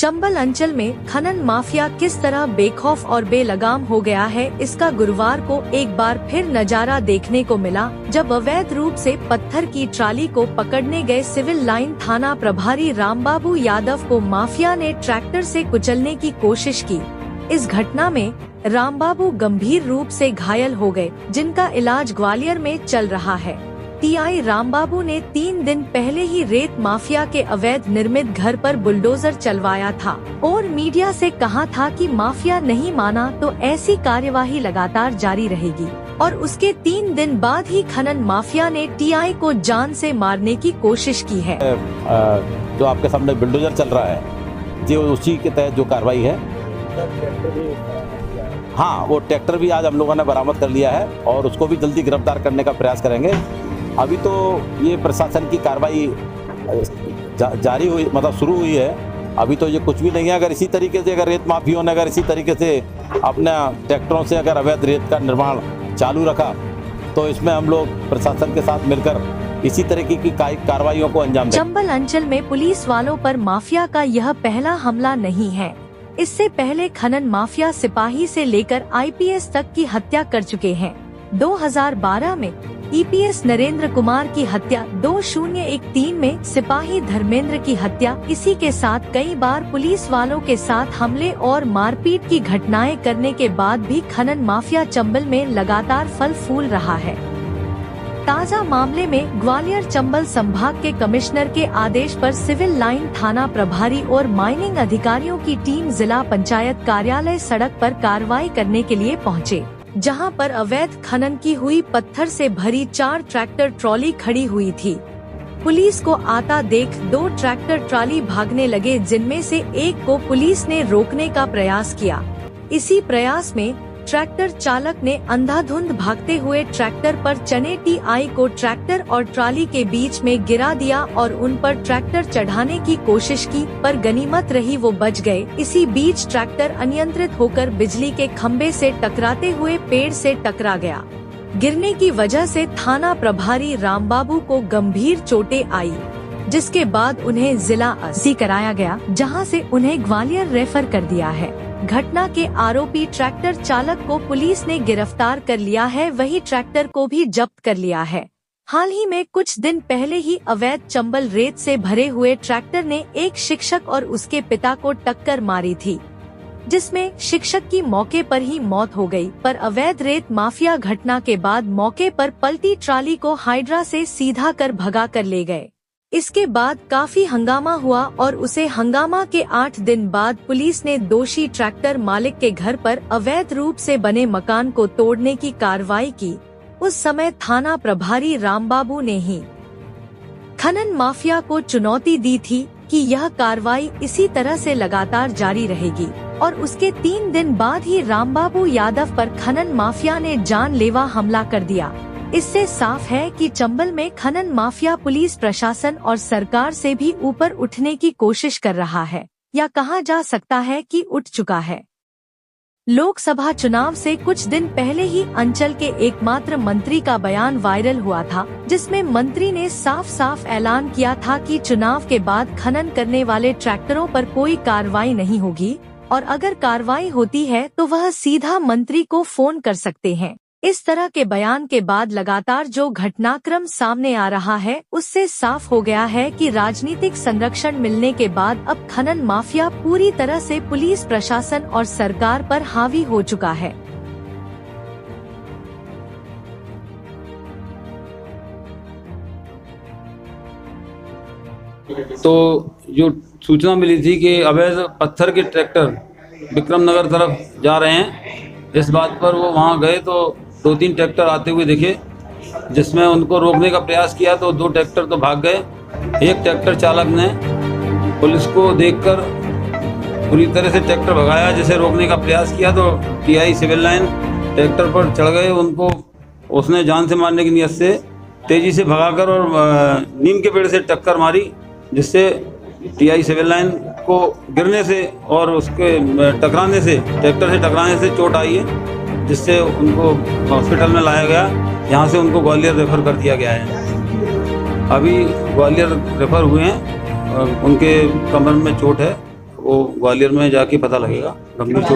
चंबल अंचल में खनन माफिया किस तरह बेखौफ और बेलगाम हो गया है, इसका गुरुवार को एक बार फिर नजारा देखने को मिला, जब अवैध रूप से पत्थर की ट्राली को पकड़ने गए सिविल लाइन थाना प्रभारी रामबाबू यादव को माफिया ने ट्रैक्टर से कुचलने की कोशिश की। इस घटना में रामबाबू गंभीर रूप से घायल हो गए, जिनका इलाज ग्वालियर में चल रहा है। टीआई रामबाबू ने 3 दिन पहले ही रेत माफिया के अवैध निर्मित घर पर बुलडोजर चलवाया था और मीडिया से कहा था कि माफिया नहीं माना तो ऐसी कार्यवाही लगातार जारी रहेगी, और उसके 3 दिन बाद ही खनन माफिया ने टीआई को जान से मारने की कोशिश की है। जो आपके सामने बुलडोजर चल रहा है, जो उसी के तहत जो कार्रवाई है। हाँ, वो ट्रैक्टर भी आज हम लोगों ने बरामद कर लिया है और उसको भी जल्दी गिरफ्तार करने का प्रयास करेंगे। अभी तो ये प्रशासन की कार्रवाई जारी हुई, मतलब शुरू हुई है। अभी तो ये कुछ भी नहीं है। अगर इसी तरीके से अगर रेत माफियों ने अगर इसी तरीके से अपने ट्रैक्टरों से अगर अवैध रेत का निर्माण चालू रखा तो इसमें हम लोग प्रशासन के साथ मिलकर इसी तरीके की कार्रवाइयों को अंजाम देंगे। चंबल अंचल में पुलिस वालों पर माफिया का यह पहला हमला नहीं है। इससे पहले खनन माफिया सिपाही से लेकर आईपीएस तक की हत्या कर चुके हैं। 2012 में ईपीएस नरेंद्र कुमार की हत्या, 2013 में सिपाही धर्मेंद्र की हत्या। इसी के साथ कई बार पुलिस वालों के साथ हमले और मारपीट की घटनाएं करने के बाद भी खनन माफिया चंबल में लगातार फल फूल रहा है। ताज़ा मामले में ग्वालियर चंबल संभाग के कमिश्नर के आदेश पर सिविल लाइन थाना प्रभारी और माइनिंग अधिकारियों की टीम जिला पंचायत कार्यालय सड़क पर कार्रवाई करने के लिए पहुंचे, जहां पर अवैध खनन की हुई पत्थर से भरी 4 ट्रैक्टर ट्रॉली खड़ी हुई थी। पुलिस को आता देख 2 ट्रैक्टर ट्रॉली भागने लगे, जिनमें से एक को पुलिस ने रोकने का प्रयास किया। इसी प्रयास में ट्रैक्टर चालक ने अंधाधुंध भागते हुए ट्रैक्टर पर चने टीआई को ट्रैक्टर और ट्रॉली के बीच में गिरा दिया और उन पर ट्रैक्टर चढ़ाने की कोशिश की, पर गनीमत रही वो बच गए। इसी बीच ट्रैक्टर अनियंत्रित होकर बिजली के खंभे से टकराते हुए पेड़ से टकरा गया। गिरने की वजह से थाना प्रभारी रामबाबू को गंभीर चोटें आई, जिसके बाद उन्हें जिला अस्पताल कराया गया, जहां से उन्हें ग्वालियर रेफर कर दिया है। घटना के आरोपी ट्रैक्टर चालक को पुलिस ने गिरफ्तार कर लिया है, वही ट्रैक्टर को भी जब्त कर लिया है। हाल ही में कुछ दिन पहले ही अवैध चंबल रेत से भरे हुए ट्रैक्टर ने एक शिक्षक और उसके पिता को टक्कर मारी थी, जिसमें शिक्षक की मौके पर ही मौत हो गई। पर अवैध रेत माफिया घटना के बाद मौके पर पलटी ट्राली को हाइड्रा से सीधा कर भगा कर ले गए। इसके बाद काफी हंगामा हुआ और उसे हंगामा के 8 दिन बाद पुलिस ने दोषी ट्रैक्टर मालिक के घर पर अवैध रूप से बने मकान को तोड़ने की कार्रवाई की। उस समय थाना प्रभारी रामबाबू ने ही खनन माफिया को चुनौती दी थी कि यह कार्रवाई इसी तरह से लगातार जारी रहेगी, और उसके 3 दिन बाद ही रामबाबू यादव पर खनन माफिया ने जानलेवा हमला कर दिया। इससे साफ है कि चंबल में खनन माफिया पुलिस प्रशासन और सरकार से भी ऊपर उठने की कोशिश कर रहा है, या कहा जा सकता है कि उठ चुका है। लोकसभा चुनाव से कुछ दिन पहले ही अंचल के एकमात्र मंत्री का बयान वायरल हुआ था, जिसमें मंत्री ने साफ साफ ऐलान किया था कि चुनाव के बाद खनन करने वाले ट्रैक्टरों पर कोई कार्रवाई नहीं होगी, और अगर कार्रवाई होती है तो वह सीधा मंत्री को फोन कर सकते हैं। इस तरह के बयान के बाद लगातार जो घटनाक्रम सामने आ रहा है, उससे साफ हो गया है कि राजनीतिक संरक्षण मिलने के बाद अब खनन माफिया पूरी तरह से पुलिस प्रशासन और सरकार पर हावी हो चुका है। तो जो सूचना मिली थी कि अवैध पत्थर के ट्रैक्टर विक्रमनगर तरफ जा रहे हैं, इस बात पर वो वहाँ गए तो 2-3 ट्रैक्टर आते हुए दिखे, जिसमें उनको रोकने का प्रयास किया तो 2 ट्रैक्टर तो भाग गए। एक ट्रैक्टर चालक ने पुलिस को देखकर पूरी तरह से ट्रैक्टर भगाया, जिसे रोकने का प्रयास किया तो टीआई सिविल लाइन ट्रैक्टर पर चढ़ गए। उनको उसने जान से मारने की नीयत से तेज़ी से भगाकर और नीम के पेड़ से टक्कर मारी, जिससे टीआई सिविल लाइन को गिरने से और उसके टकराने से, ट्रैक्टर से टकराने से चोट आई है, जिससे उनको हॉस्पिटल में लाया गया। यहाँ से उनको ग्वालियर रेफ़र कर दिया गया है। अभी ग्वालियर रेफ़र हुए हैं, उनके कमर में चोट है, वो ग्वालियर में जाके पता लगेगा। गंभीर चोट